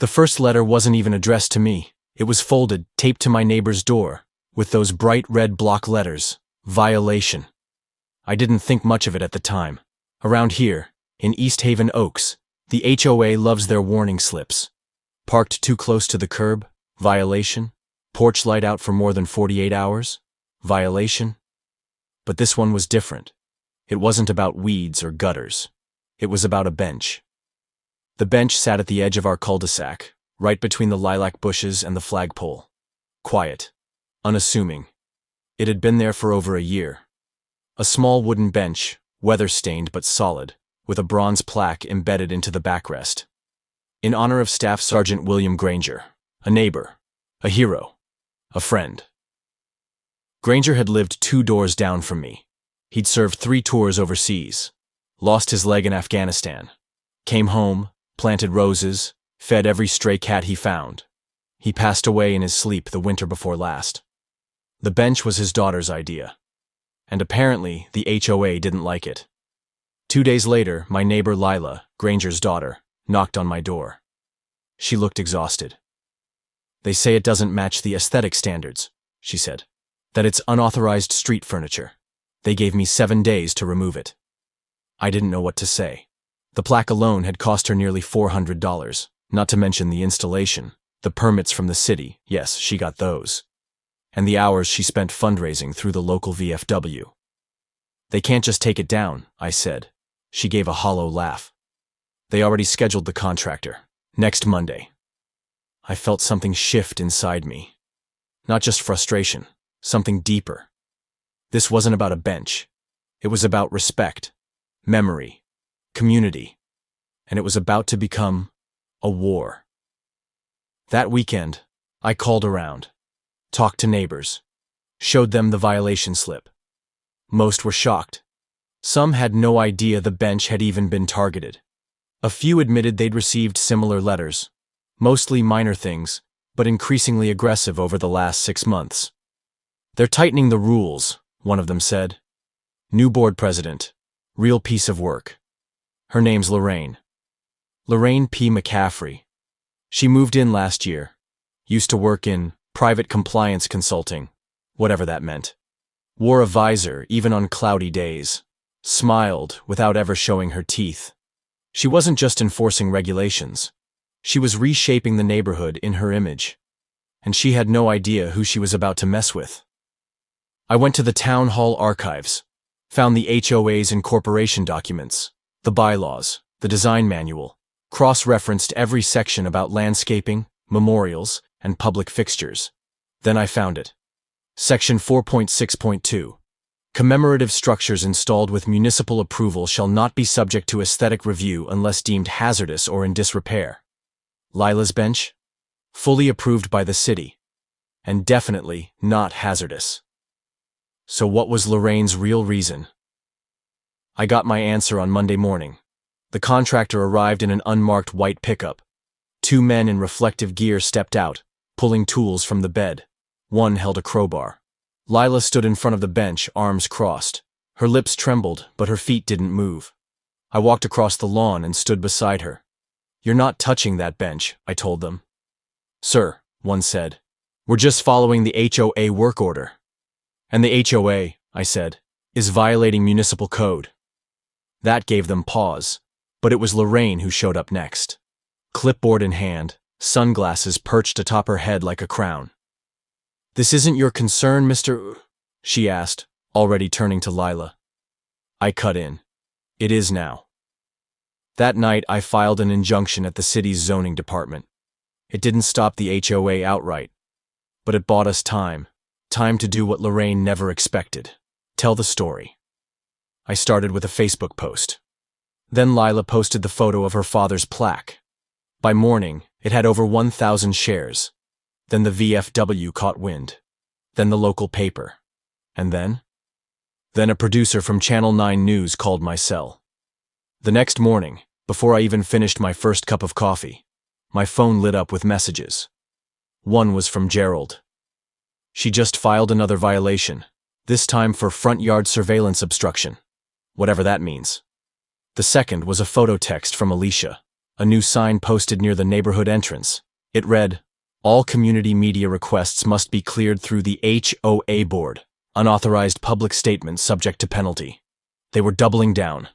The first letter wasn't even addressed to me. It was folded, taped to my neighbor's door, with those bright red block letters, violation. I didn't think much of it at the time. Around here, in East Haven Oaks, the HOA loves their warning slips. Parked too close to the curb, violation. Porch light out for more than 48 hours, violation. But this one was different. It wasn't about weeds or gutters. It was about a bench. The bench sat at the edge of our cul-de-sac, right between the lilac bushes and the flagpole. Quiet. Unassuming. It had been there for over a year. A small wooden bench, weather-stained but solid, with a bronze plaque embedded into the backrest. In honor of Staff Sergeant William Granger, a neighbor, a hero, a friend. Granger had lived 2 doors down from me. He'd served 3 tours overseas, lost his leg in Afghanistan, came home, planted roses, fed every stray cat he found. He passed away in his sleep the winter before last. The bench was his daughter's idea, and apparently the HOA didn't like it. 2 days later, my neighbor Lila, Granger's daughter, knocked on my door. She looked exhausted. "They say it doesn't match the aesthetic standards," she said. "That it's unauthorized street furniture. They gave me 7 days to remove it." I didn't know what to say. The plaque alone had cost her nearly $400, not to mention the installation, the permits from the city, yes, she got those, and the hours she spent fundraising through the local VFW. "They can't just take it down," I said. She gave a hollow laugh. "They already scheduled the contractor. Next Monday." I felt something shift inside me. Not just frustration, something deeper. This wasn't about a bench. It was about respect, memory, community, and it was about to become a war. That weekend, I called around, talked to neighbors, showed them the violation slip. Most were shocked. Some had no idea the bench had even been targeted. A few admitted they'd received similar letters, mostly minor things, but increasingly aggressive over the last 6 months. "They're tightening the rules," one of them said. "New board president. Real piece of work. Her name's Lorraine. Lorraine P. McCaffrey. She moved in last year. Used to work in private compliance consulting, whatever that meant. Wore a visor even on cloudy days. Smiled without ever showing her teeth. She wasn't just enforcing regulations. She was reshaping the neighborhood in her image. And she had no idea who she was about to mess with." I went to the town hall archives, found the HOA's incorporation documents, the bylaws, the design manual, cross-referenced every section about landscaping, memorials, and public fixtures. Then I found it. Section 4.6.2. Commemorative structures installed with municipal approval shall not be subject to aesthetic review unless deemed hazardous or in disrepair. Lila's bench? Fully approved by the city. And definitely not hazardous. So what was Lorraine's real reason? I got my answer on Monday morning. The contractor arrived in an unmarked white pickup. 2 men in reflective gear stepped out, pulling tools from the bed. One held a crowbar. Lila stood in front of the bench, arms crossed. Her lips trembled, but her feet didn't move. I walked across the lawn and stood beside her. "You're not touching that bench," I told them. "Sir," one said, "we're just following the HOA work order." "And the HOA," I said, "is violating municipal code." That gave them pause, but it was Lorraine who showed up next. Clipboard in hand, sunglasses perched atop her head like a crown. "This isn't your concern, Mr. she asked, already turning to Lila. I cut in. "It is now." That night, I filed an injunction at the city's zoning department. It didn't stop the HOA outright, but it bought us time to do what Lorraine never expected, tell the story. I started with a Facebook post. Then Lila posted the photo of her father's plaque. By morning, it had over 1,000 shares. Then the VFW caught wind. Then the local paper. And then? Then a producer from Channel 9 News called my cell. The next morning, before I even finished my first cup of coffee, my phone lit up with messages. One was from Gerald. She just filed another violation, this time for front yard surveillance obstruction, whatever that means. The second was a photo text from Alicia, a new sign posted near the neighborhood entrance. It read, "All community media requests must be cleared through the HOA board. Unauthorized public statements subject to penalty." They were doubling down.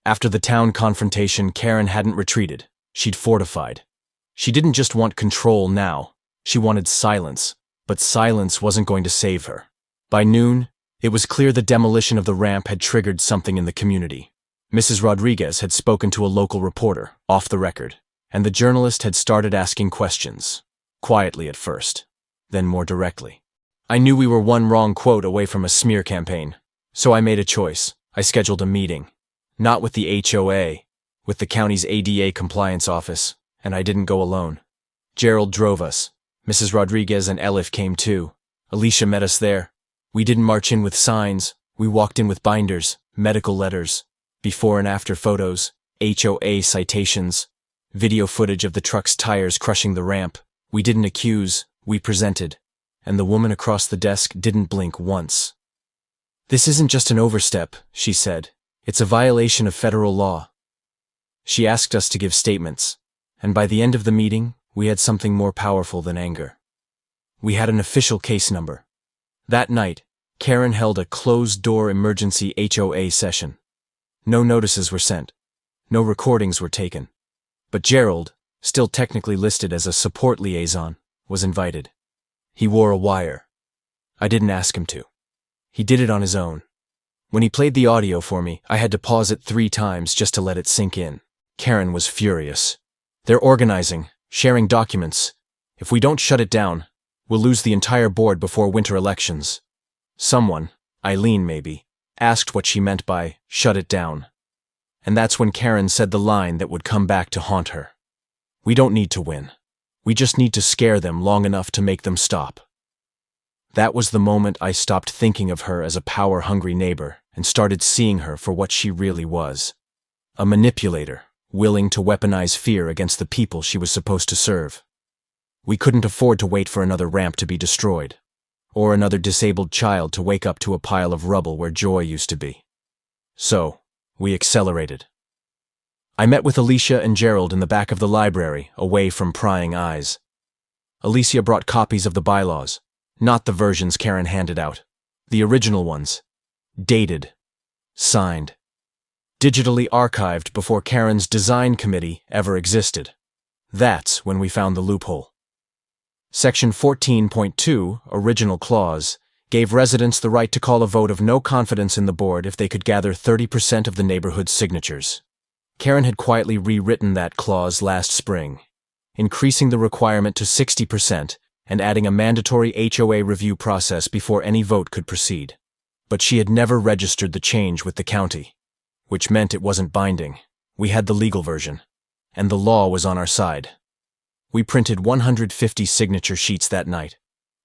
After the town confrontation, Karen hadn't retreated. She'd fortified. She didn't just want control now. She wanted silence. But silence wasn't going to save her. By noon, it was clear the demolition of the ramp had triggered something in the community. Mrs. Rodriguez had spoken to a local reporter, off the record, and the journalist had started asking questions. Quietly at first, then more directly. I knew we were one wrong quote away from a smear campaign, so I made a choice. I scheduled a meeting. Not with the HOA, with the county's ADA compliance office, and I didn't go alone. Gerald drove us. Mrs. Rodriguez and Elif came too. Alicia met us there. We didn't march in with signs. We walked in with binders, medical letters, before and after photos, HOA citations, video footage of the truck's tires crushing the ramp. We didn't accuse, we presented. And the woman across the desk didn't blink once. "This isn't just an overstep," she said. "It's a violation of federal law." She asked us to give statements, and by the end of the meeting, we had something more powerful than anger. We had an official case number. That night, Karen held a closed-door emergency HOA session. No notices were sent. No recordings were taken. But Gerald, still technically listed as a support liaison, was invited. He wore a wire. I didn't ask him to. He did it on his own. When he played the audio for me, I had to pause it 3 times just to let it sink in. Karen was furious. "They're organizing, sharing documents. If we don't shut it down, we'll lose the entire board before winter elections." Someone, Eileen maybe, asked what she meant by "shut it down." And that's when Karen said the line that would come back to haunt her. "We don't need to win. We just need to scare them long enough to make them stop." That was the moment I stopped thinking of her as a power-hungry neighbor and started seeing her for what she really was. A manipulator, willing to weaponize fear against the people she was supposed to serve. We couldn't afford to wait for another ramp to be destroyed, or another disabled child to wake up to a pile of rubble where joy used to be. So, we accelerated. I met with Alicia and Gerald in the back of the library, away from prying eyes. Alicia brought copies of the bylaws, not the versions Karen handed out. The original ones. Dated. Signed. Digitally archived before Karen's design committee ever existed. That's when we found the loophole. Section 14.2, original clause, gave residents the right to call a vote of no confidence in the board if they could gather 30% of the neighborhood's signatures. Karen had quietly rewritten that clause last spring, increasing the requirement to 60% and adding a mandatory HOA review process before any vote could proceed. But she had never registered the change with the county, which meant it wasn't binding. We had the legal version, and the law was on our side. We printed 150 signature sheets that night,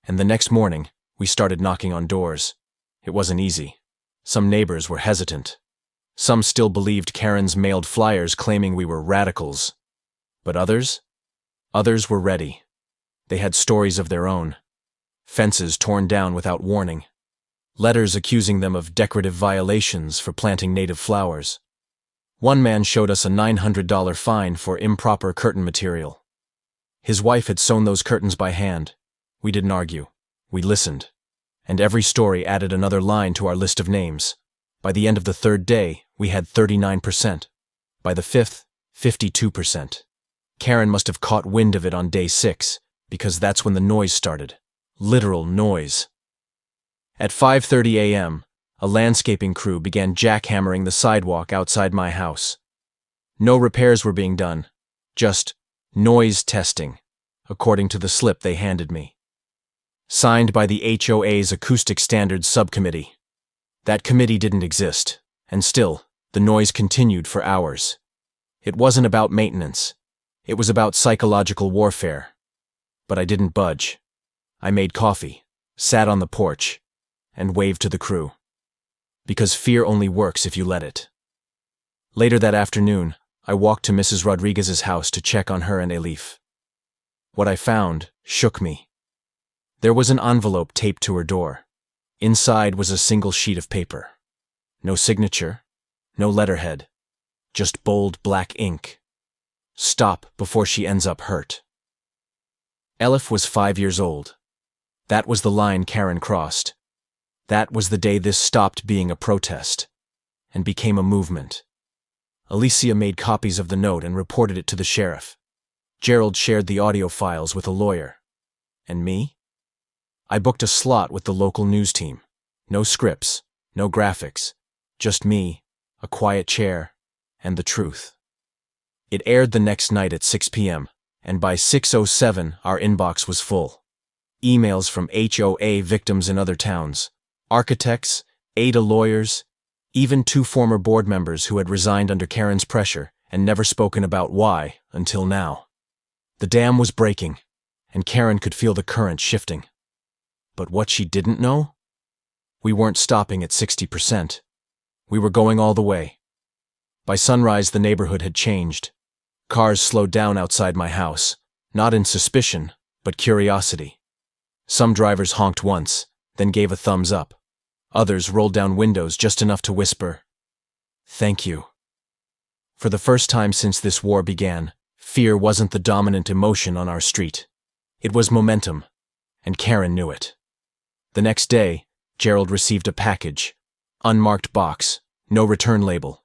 and the next morning, we started knocking on doors. It wasn't easy. Some neighbors were hesitant. Some still believed Karen's mailed flyers claiming we were radicals. But others were ready. They had stories of their own. Fences torn down without warning. Letters accusing them of decorative violations for planting native flowers. One man showed us a $900 fine for improper curtain material. His wife had sewn those curtains by hand. We didn't argue. We listened. And every story added another line to our list of names. By the end of the 3rd day, we had 39%. By the 5th, 52%. Karen must have caught wind of it on day 6, because that's when the noise started. Literal noise. At 5:30 a.m., a landscaping crew began jackhammering the sidewalk outside my house. No repairs were being done, just noise testing, according to the slip they handed me. Signed by the HOA's Acoustic Standards Subcommittee. That committee didn't exist, and still, the noise continued for hours. It wasn't about maintenance. It was about psychological warfare. But I didn't budge. I made coffee, sat on the porch, and waved to the crew. Because fear only works if you let it. Later that afternoon, I walked to Mrs. Rodriguez's house to check on her and Elif. What I found shook me. There was an envelope taped to her door. Inside was a single sheet of paper. No signature, no letterhead, just bold black ink. Stop before she ends up hurt. Elif was 5 years old. That was the line Karen crossed. That was the day this stopped being a protest and became a movement. Alicia made copies of the note and reported it to the sheriff. Gerald shared the audio files with a lawyer. And me? I booked a slot with the local news team. No scripts, no graphics, just me, a quiet chair, and the truth. It aired the next night at 6 p.m., and by 6:07 our inbox was full. Emails from HOA victims in other towns, architects, ADA lawyers, even 2 former board members who had resigned under Karen's pressure and never spoken about why until now. The dam was breaking, and Karen could feel the current shifting. But what she didn't know? We weren't stopping at 60%. We were going all the way. By sunrise, the neighborhood had changed. Cars slowed down outside my house, not in suspicion, but curiosity. Some drivers honked once, then gave a thumbs up. Others rolled down windows just enough to whisper, "Thank you." For the first time since this war began, fear wasn't the dominant emotion on our street. It was momentum, and Karen knew it. The next day, Gerald received a package, unmarked box, no return label.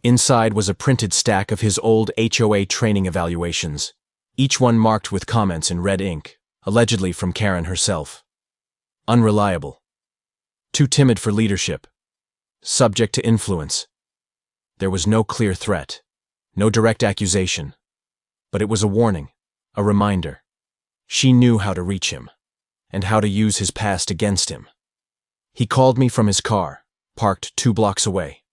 Inside was a printed stack of his old HOA training evaluations, each one marked with comments in red ink, allegedly from Karen herself. Unreliable. Too timid for leadership. Subject to influence. There was no clear threat, no direct accusation. But it was a warning, a reminder. She knew how to reach him, and how to use his past against him. He called me from his car, parked 2 blocks away.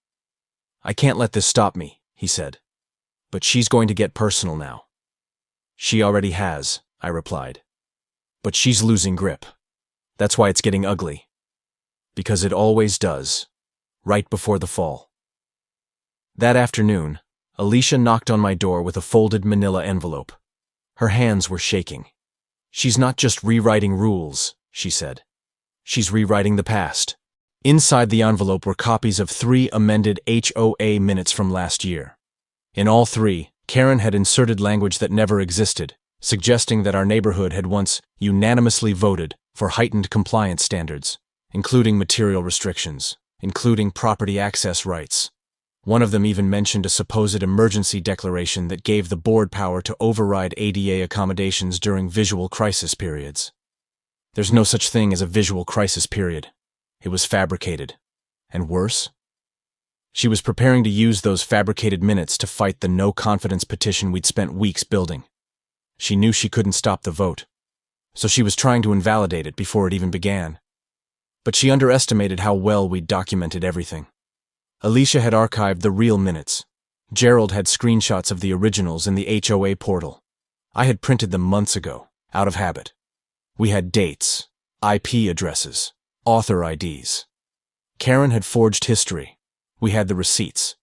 "I can't let this stop me," he said. "But she's going to get personal now." "She already has," I replied. "But she's losing grip. That's why it's getting ugly. Because it always does, right before the fall." That afternoon, Alicia knocked on my door with a folded manila envelope. Her hands were shaking. "She's not just rewriting rules," she said. "She's rewriting the past." Inside the envelope were copies of 3 amended HOA minutes from last year. In all 3, Karen had inserted language that never existed, suggesting that our neighborhood had once unanimously voted for heightened compliance standards, including material restrictions, including property access rights. One of them even mentioned a supposed emergency declaration that gave the board power to override ADA accommodations during visual crisis periods. There's no such thing as a visual crisis period. It was fabricated. And worse? She was preparing to use those fabricated minutes to fight the no-confidence petition we'd spent weeks building. She knew she couldn't stop the vote, so she was trying to invalidate it before it even began. But she underestimated how well we'd documented everything. Alicia had archived the real minutes. Gerald had screenshots of the originals in the HOA portal. I had printed them months ago, out of habit. We had dates, IP addresses, author IDs. Karen had forged history. We had the receipts.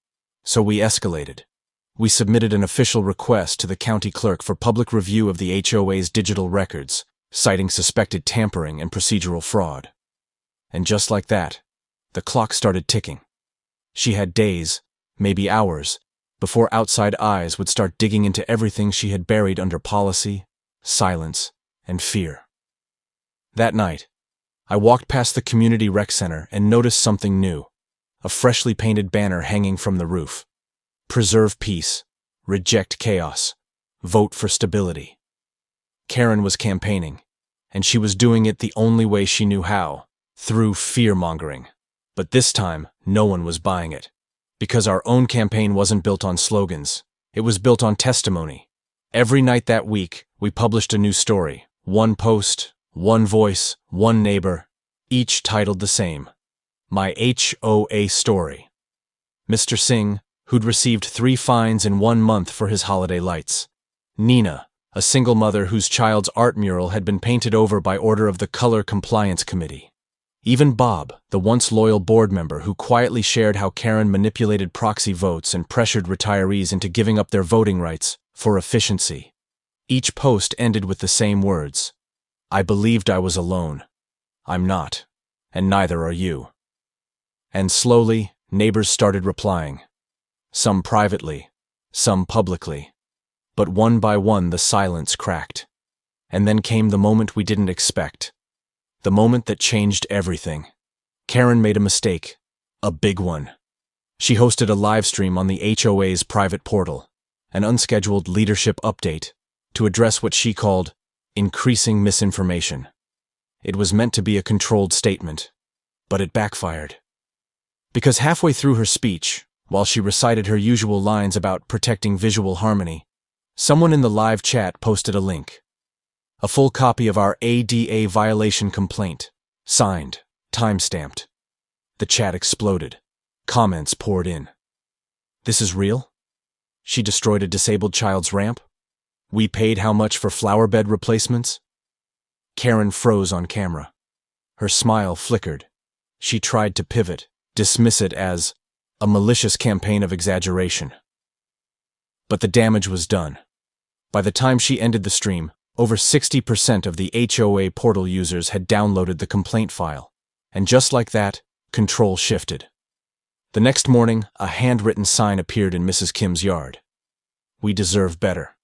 So we escalated. We submitted an official request to the county clerk for public review of the HOA's digital records, citing suspected tampering and procedural fraud. And just like that, the clock started ticking. She had days, maybe hours, before outside eyes would start digging into everything she had buried under policy, silence, and fear. That night, I walked past the community rec center and noticed something new, a freshly painted banner hanging from the roof. Preserve peace, reject chaos, vote for stability. Karen was campaigning, and she was doing it the only way she knew how, through fear-mongering. But this time, no one was buying it. Because our own campaign wasn't built on slogans. It was built on testimony. Every night that week, we published a new story. One post, one voice, one neighbor, each titled the same. My HOA story. Mr. Singh, who'd received 3 fines in 1 month for his holiday lights. Nina, a single mother whose child's art mural had been painted over by order of the Color Compliance Committee. Even Bob, the once loyal board member who quietly shared how Karen manipulated proxy votes and pressured retirees into giving up their voting rights for efficiency. Each post ended with the same words. I believed I was alone. I'm not, and neither are you. And slowly, neighbors started replying. Some privately, some publicly. But one by one the silence cracked. And then came the moment we didn't expect. The moment that changed everything. Karen made a mistake. A big one. She hosted a live stream on the HOA's private portal, an unscheduled leadership update, to address what she called increasing misinformation. It was meant to be a controlled statement, but it backfired. Because halfway through her speech, while she recited her usual lines about protecting visual harmony, someone in the live chat posted a link. A full copy of our ADA violation complaint, signed, time-stamped. The chat exploded. Comments poured in. This is real? She destroyed a disabled child's ramp? We paid how much for flower bed replacements? Karen froze on camera. Her smile flickered. She tried to pivot, dismiss it as a malicious campaign of exaggeration. But the damage was done. By the time she ended the stream, over 60% of the HOA portal users had downloaded the complaint file. And just like that, control shifted. The next morning, a handwritten sign appeared in Mrs. Kim's yard. We deserve better.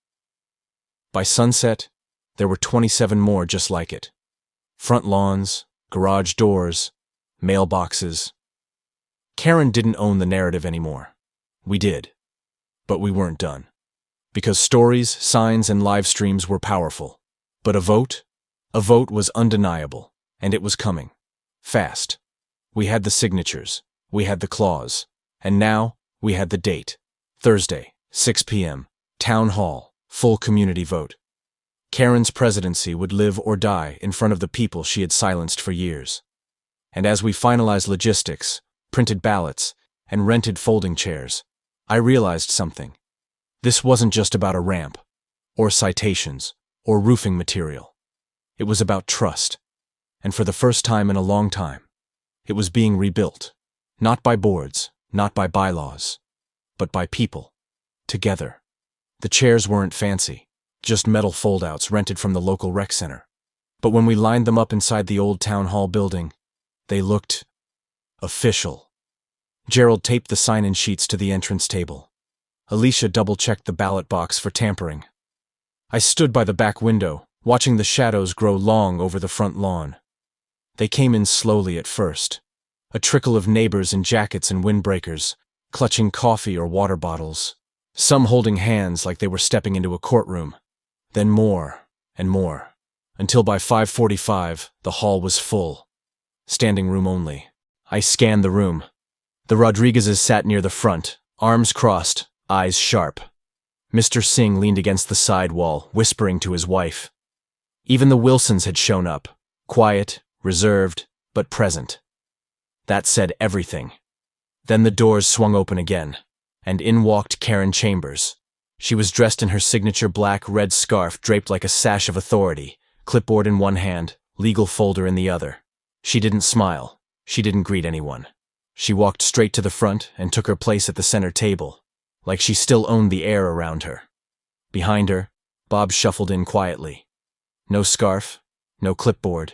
By sunset, there were 27 more just like it. Front lawns, garage doors, mailboxes. Karen didn't own the narrative anymore. We did. But we weren't done. Because stories, signs, and live streams were powerful. But a vote was undeniable, and it was coming. Fast. We had the signatures, we had the clause, and now we had the date. Thursday, 6 p.m., Town Hall, full community vote. Karen's presidency would live or die in front of the people she had silenced for years. And as we finalized logistics, printed ballots, and rented folding chairs, I realized something. This wasn't just about a ramp, or citations, or roofing material. It was about trust. And for the first time in a long time, it was being rebuilt. Not by boards, not by bylaws, but by people. Together. The chairs weren't fancy, just metal foldouts rented from the local rec center. But when we lined them up inside the old town hall building, they looked official. Gerald taped the sign-in sheets to the entrance table. Alicia double-checked the ballot box for tampering. I stood by the back window, watching the shadows grow long over the front lawn. They came in slowly at first. A trickle of neighbors in jackets and windbreakers, clutching coffee or water bottles. Some holding hands like they were stepping into a courtroom. Then more and more, until by 5:45 the hall was full. Standing room only. I scanned the room. The Rodriguezes sat near the front, arms crossed, eyes sharp. Mr. Singh leaned against the side wall, whispering to his wife. Even the Wilsons had shown up, quiet, reserved, but present. That said everything. Then the doors swung open again, and in walked Karen Chambers. She was dressed in her signature black-red scarf draped like a sash of authority, clipboard in one hand, legal folder in the other. She didn't smile. She didn't greet anyone. She walked straight to the front and took her place at the center table, like she still owned the air around her. Behind her, Bob shuffled in quietly. No scarf, no clipboard,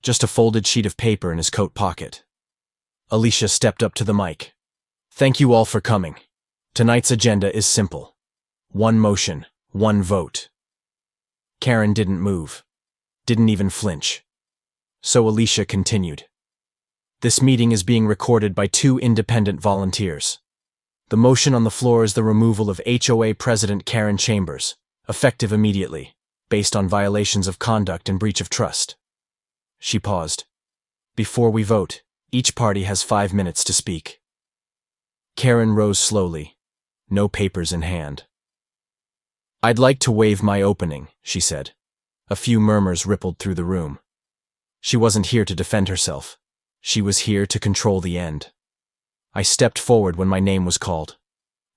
just a folded sheet of paper in his coat pocket. Alicia stepped up to the mic. Thank you all for coming. Tonight's agenda is simple. One motion, one vote. Karen didn't move, didn't even flinch. So Alicia continued. This meeting is being recorded by 2 independent volunteers. The motion on the floor is the removal of HOA President Karen Chambers, effective immediately, based on violations of conduct and breach of trust. She paused. Before we vote, each party has 5 minutes to speak. Karen rose slowly, no papers in hand. I'd like to waive my opening, she said. A few murmurs rippled through the room. She wasn't here to defend herself. She was here to control the end. I stepped forward when my name was called.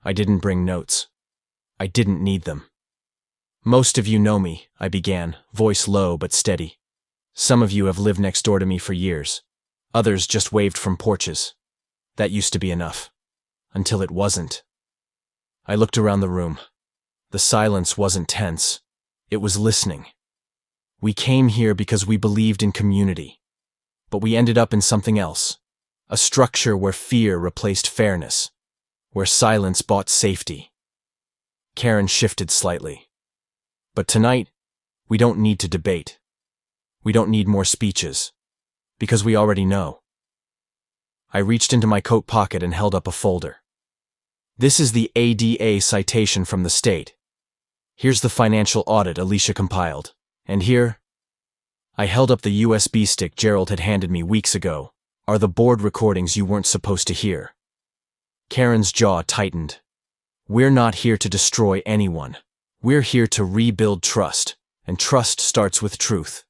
I didn't bring notes. I didn't need them. Most of you know me, I began, voice low but steady. Some of you have lived next door to me for years. Others just waved from porches. That used to be enough. Until it wasn't. I looked around the room. The silence wasn't tense. It was listening. We came here because we believed in community. But we ended up in something else. A structure where fear replaced fairness. Where silence bought safety. Karen shifted slightly. But tonight, we don't need to debate. We don't need more speeches. Because we already know. I reached into my coat pocket and held up a folder. This is the ADA citation from the state. Here's the financial audit Alicia compiled. And here, I held up the USB stick Gerald had handed me weeks ago, are the board recordings you weren't supposed to hear. Karen's jaw tightened. We're not here to destroy anyone. We're here to rebuild trust, and trust starts with truth.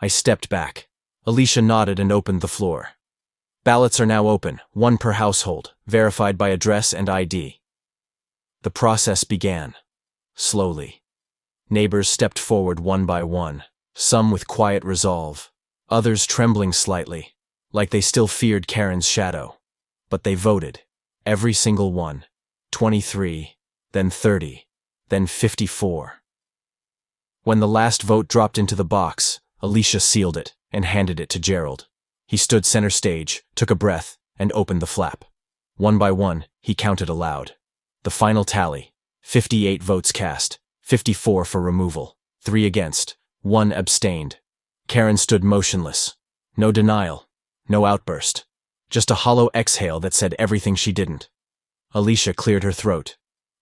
I stepped back. Alicia nodded and opened the floor. Ballots are now open, 1 per household, verified by address and ID. The process began. Slowly. Neighbors stepped forward one by one, some with quiet resolve, others trembling slightly, like they still feared Karen's shadow. But they voted. Every single one. 23, then 30, then 54. When the last vote dropped into the box, Alicia sealed it and handed it to Gerald. He stood center stage, took a breath, and opened the flap. One by one, he counted aloud. The final tally: 58 votes cast, 54 for removal, 3 against, 1 abstained. Karen stood motionless. No denial, no outburst. Just a hollow exhale that said everything she didn't. Alicia cleared her throat.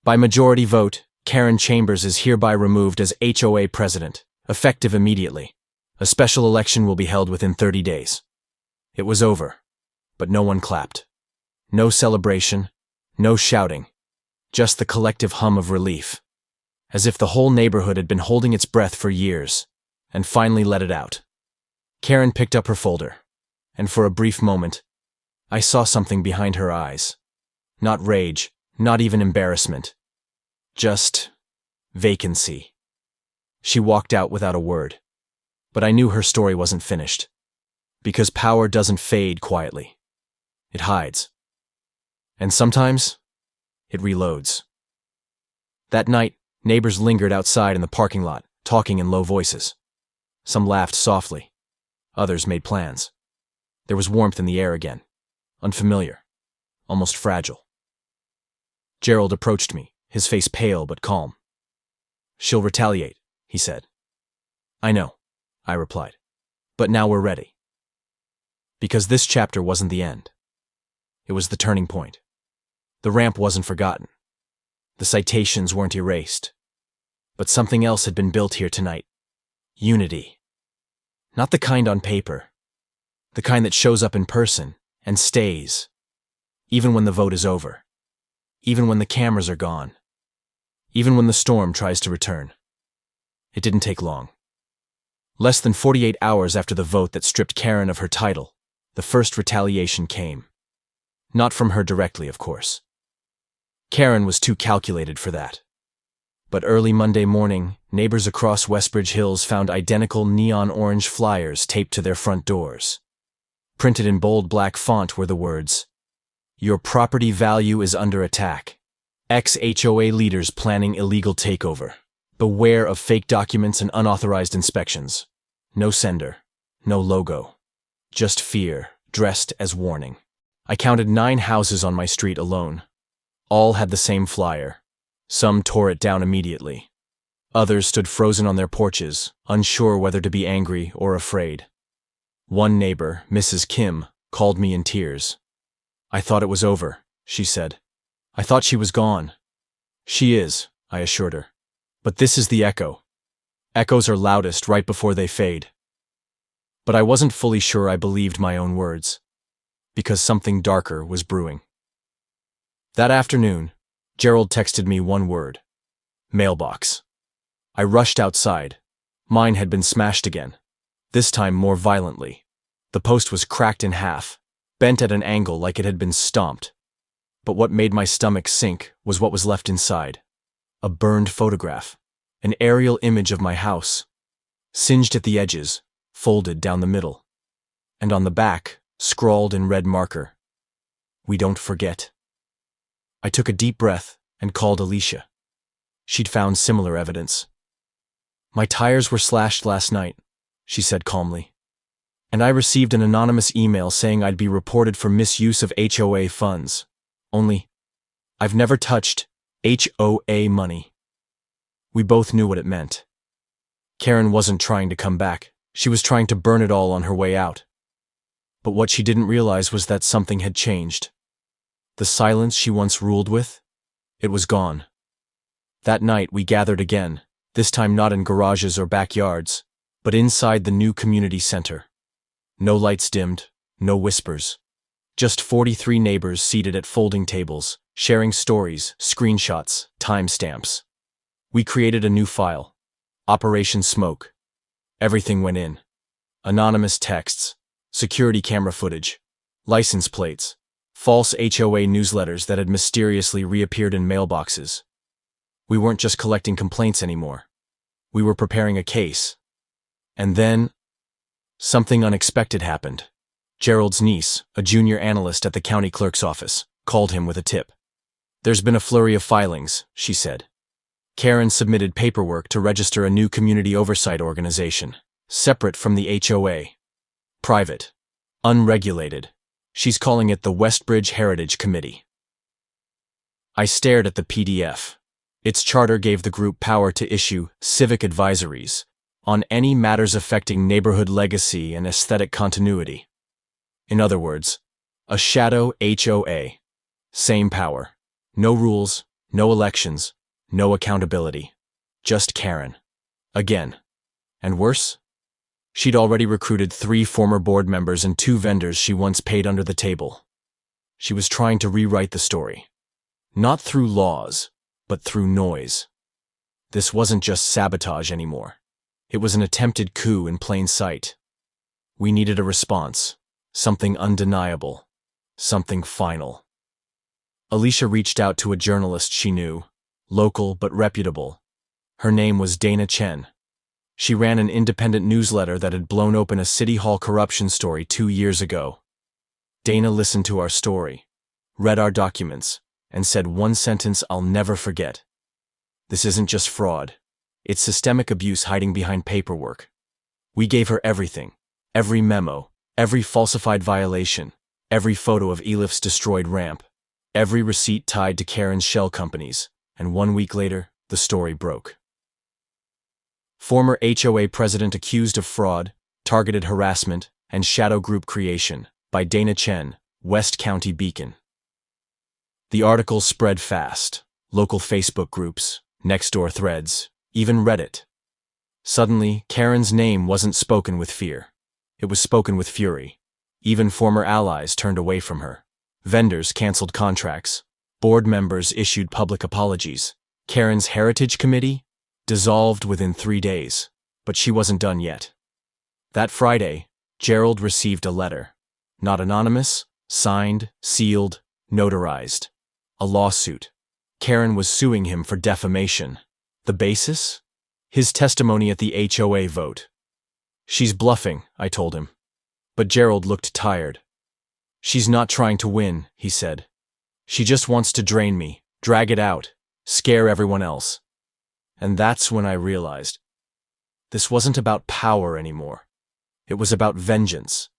By majority vote, Karen Chambers is hereby removed as HOA president, effective immediately. A special election will be held within 30 days. It was over, but no one clapped. No celebration, no shouting, just the collective hum of relief, as if the whole neighborhood had been holding its breath for years, and finally let it out. Karen picked up her folder, and for a brief moment, I saw something behind her eyes. Not rage, not even embarrassment. Just vacancy. She walked out without a word, but I knew her story wasn't finished. Because power doesn't fade quietly. It hides. And sometimes, it reloads. That night, neighbors lingered outside in the parking lot, talking in low voices. Some laughed softly. Others made plans. There was warmth in the air again. Unfamiliar. Almost fragile. Gerald approached me, his face pale but calm. "She'll retaliate," he said. "I know," I replied. "But now we're ready." Because this chapter wasn't the end. It was the turning point. The ramp wasn't forgotten. The citations weren't erased. But something else had been built here tonight. Unity. Not the kind on paper. The kind that shows up in person and stays. Even when the vote is over. Even when the cameras are gone. Even when the storm tries to return. It didn't take long. Less than 48 hours after the vote that stripped Karen of her title, the first retaliation came. Not from her directly, of course. Karen was too calculated for that. But early Monday morning, neighbors across Westbridge Hills found identical neon orange flyers taped to their front doors. Printed in bold black font were the words, "Your property value is under attack. Ex-HOA leaders planning illegal takeover. Beware of fake documents and unauthorized inspections." No sender, no logo. Just fear, dressed as warning. I counted 9 houses on my street alone. All had the same flyer. Some tore it down immediately. Others stood frozen on their porches, unsure whether to be angry or afraid. One neighbor, Mrs. Kim, called me in tears. "I thought it was over," she said. "I thought she was gone." "She is," I assured her. "But this is the echo. Echoes are loudest right before they fade." But I wasn't fully sure I believed my own words, because something darker was brewing. That afternoon, Gerald texted me one word: mailbox. I rushed outside. Mine had been smashed again, this time more violently. The post was cracked in half, bent at an angle like it had been stomped. But what made my stomach sink was what was left inside. A burned photograph, an aerial image of my house, singed at the edges, folded down the middle, and on the back, scrawled in red marker, "We don't forget." I took a deep breath and called Alicia. She'd found similar evidence. "My tires were slashed last night," she said calmly, "and I received an anonymous email saying I'd be reported for misuse of HOA funds. Only, I've never touched HOA money. We both knew what it meant. Karen wasn't trying to come back. She was trying to burn it all on her way out. But what she didn't realize was that something had changed. The silence she once ruled with, it was gone. That night we gathered again, this time not in garages or backyards, but inside the new community center. No lights dimmed, no whispers. Just 43 neighbors seated at folding tables, sharing stories, screenshots, timestamps. We created a new file. Operation Smoke. Everything went in. Anonymous texts, security camera footage, license plates, false HOA newsletters that had mysteriously reappeared in mailboxes. We weren't just collecting complaints anymore. We were preparing a case. And then, something unexpected happened. Gerald's niece, a junior analyst at the county clerk's office, called him with a tip. "There's been a flurry of filings," she said. Karen submitted paperwork to register a new community oversight organization, separate from the HOA. Private. Unregulated. She's calling it the Westbridge Heritage Committee. I stared at the PDF. Its charter gave the group power to issue civic advisories on any matters affecting neighborhood legacy and aesthetic continuity. In other words, a shadow HOA. Same power. No rules, no elections, no accountability. Just Karen. Again. And worse? She'd already recruited 3 former board members and 2 vendors she once paid under the table. She was trying to rewrite the story. Not through laws, but through noise. This wasn't just sabotage anymore. It was an attempted coup in plain sight. We needed a response. Something undeniable. Something final. Alicia reached out to a journalist she knew, local but reputable. Her name was Dana Chen. She ran an independent newsletter that had blown open a City Hall corruption story 2 years ago. Dana listened to our story, read our documents, and said one sentence I'll never forget. "This isn't just fraud. It's systemic abuse hiding behind paperwork." We gave her everything. Every memo, every falsified violation, every photo of Elif's destroyed ramp, every receipt tied to Karen's shell companies, and 1 week later, the story broke. Former HOA president accused of fraud, targeted harassment, and shadow group creation by Dana Chen, West County Beacon. The article spread fast. Local Facebook groups, Nextdoor threads, even Reddit. Suddenly, Karen's name wasn't spoken with fear. It was spoken with fury. Even former allies turned away from her. Vendors canceled contracts. Board members issued public apologies. Karen's Heritage Committee dissolved within 3 days, but she wasn't done yet. That Friday, Gerald received a letter. Not anonymous, signed, sealed, notarized. A lawsuit. Karen was suing him for defamation. The basis? His testimony at the HOA vote. "She's bluffing," I told him. But Gerald looked tired. "She's not trying to win," he said. "She just wants to drain me, drag it out, scare everyone else." And that's when I realized. This wasn't about power anymore. It was about vengeance.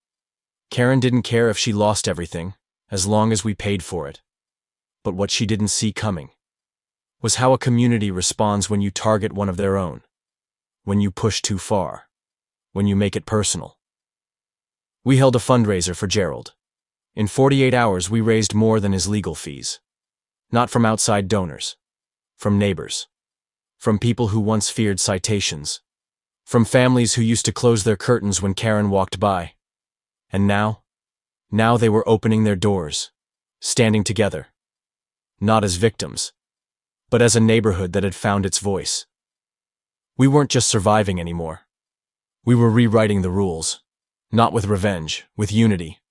Karen didn't care if she lost everything, as long as we paid for it. But what she didn't see coming was how a community responds when you target one of their own, when you push too far, when you make it personal. We held a fundraiser for Gerald. In 48 hours, we raised more than his legal fees. Not from outside donors. From neighbors. From people who once feared citations. From families who used to close their curtains when Karen walked by. And now they were opening their doors, standing together. Not as victims, but as a neighborhood that had found its voice. We weren't just surviving anymore. We were rewriting the rules. Not with revenge, with unity.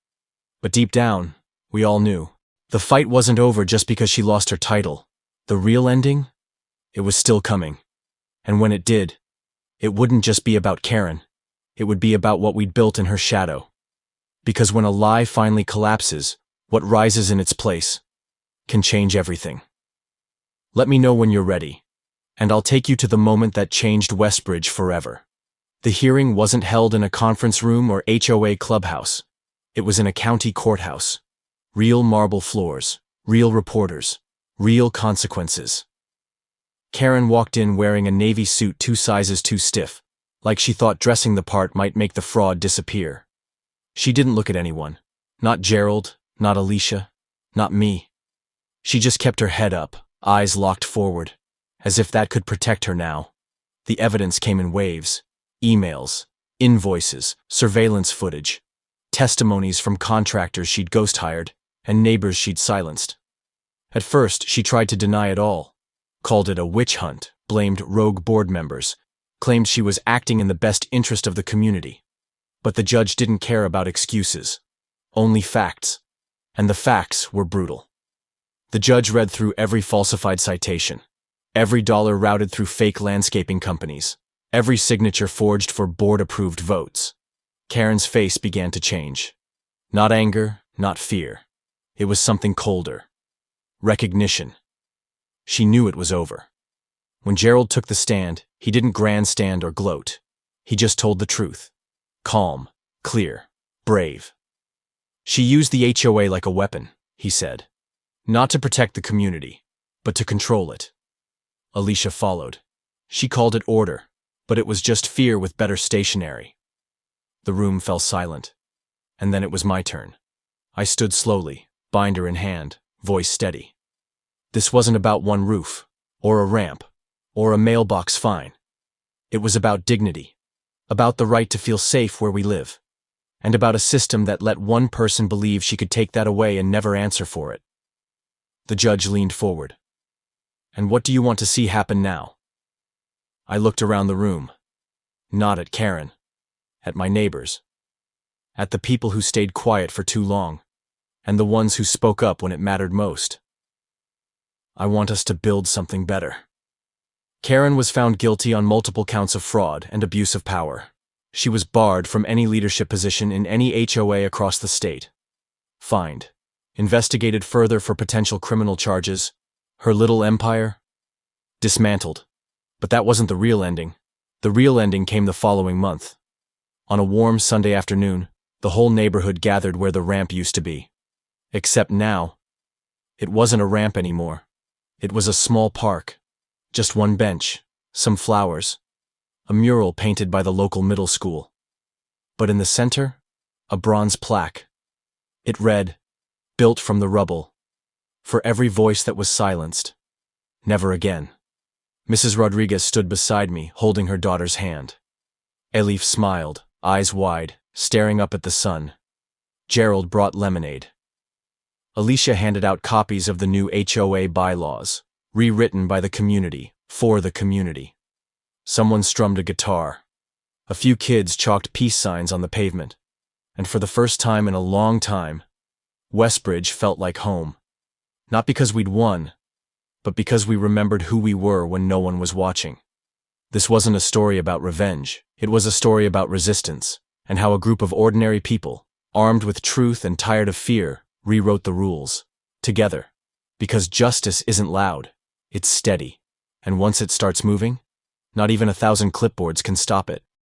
But deep down, we all knew. The fight wasn't over just because she lost her title. The real ending? It was still coming. And when it did, it wouldn't just be about Karen. It would be about what we'd built in her shadow. Because when a lie finally collapses, what rises in its place can change everything. Let me know when you're ready, and I'll take you to the moment that changed Westbridge forever. The hearing wasn't held in a conference room or HOA clubhouse. It was in a county courthouse. Real marble floors, real reporters, Real consequences. Karen walked in wearing a navy suit 2 sizes too stiff, like she thought dressing the part might make the fraud disappear. She didn't look at anyone. Not Gerald, not Alicia, not me. She just kept her head up, eyes locked forward, as if that could protect her now. The evidence came in waves. Emails, invoices, surveillance footage, testimonies from contractors she'd ghost-hired, and neighbors she'd silenced. At first, she tried to deny it all, called it a witch hunt, blamed rogue board members, claimed she was acting in the best interest of the community. But the judge didn't care about excuses, only facts, and the facts were brutal. The judge read through every falsified citation, every dollar routed through fake landscaping companies, every signature forged for board-approved votes. Karen's face began to change. Not anger, not fear. It was something colder. Recognition. She knew it was over. When Gerald took the stand, he didn't grandstand or gloat. He just told the truth. Calm, clear, brave. She used the HOA like a weapon, he said. Not to protect the community, but to control it. Alicia followed. She called it order, but it was just fear with better stationery. The room fell silent. And then it was my turn. I stood slowly, binder in hand, voice steady. This wasn't about one roof, or a ramp, or a mailbox fine. It was about dignity, about the right to feel safe where we live, and about a system that let one person believe she could take that away and never answer for it. The judge leaned forward. And what do you want to see happen now? I looked around the room. Not at Karen. At my neighbors. At the people who stayed quiet for too long, and the ones who spoke up when it mattered most. I want us to build something better. Karen was found guilty on multiple counts of fraud and abuse of power. She was barred from any leadership position in any HOA across the state. Fined. Investigated further for potential criminal charges. Her little empire? Dismantled. But that wasn't the real ending. The real ending came the following month. On a warm Sunday afternoon, the whole neighborhood gathered where the ramp used to be. Except now, it wasn't a ramp anymore. It was a small park. Just one bench, some flowers, a mural painted by the local middle school. But in the center, a bronze plaque. It read, "Built from the rubble. For every voice that was silenced. Never again." Mrs. Rodriguez stood beside me, holding her daughter's hand. Elif smiled, eyes wide, staring up at the sun. Gerald brought lemonade. Alicia handed out copies of the new HOA bylaws, rewritten by the community, for the community. Someone strummed a guitar. A few kids chalked peace signs on the pavement. And for the first time in a long time, Westbridge felt like home. Not because we'd won, but because we remembered who we were when no one was watching. This wasn't a story about revenge. It was a story about resistance, and how a group of ordinary people, armed with truth and tired of fear, rewrote the rules. Together. Because justice isn't loud. It's steady. And once it starts moving, not even 1,000 clipboards can stop it.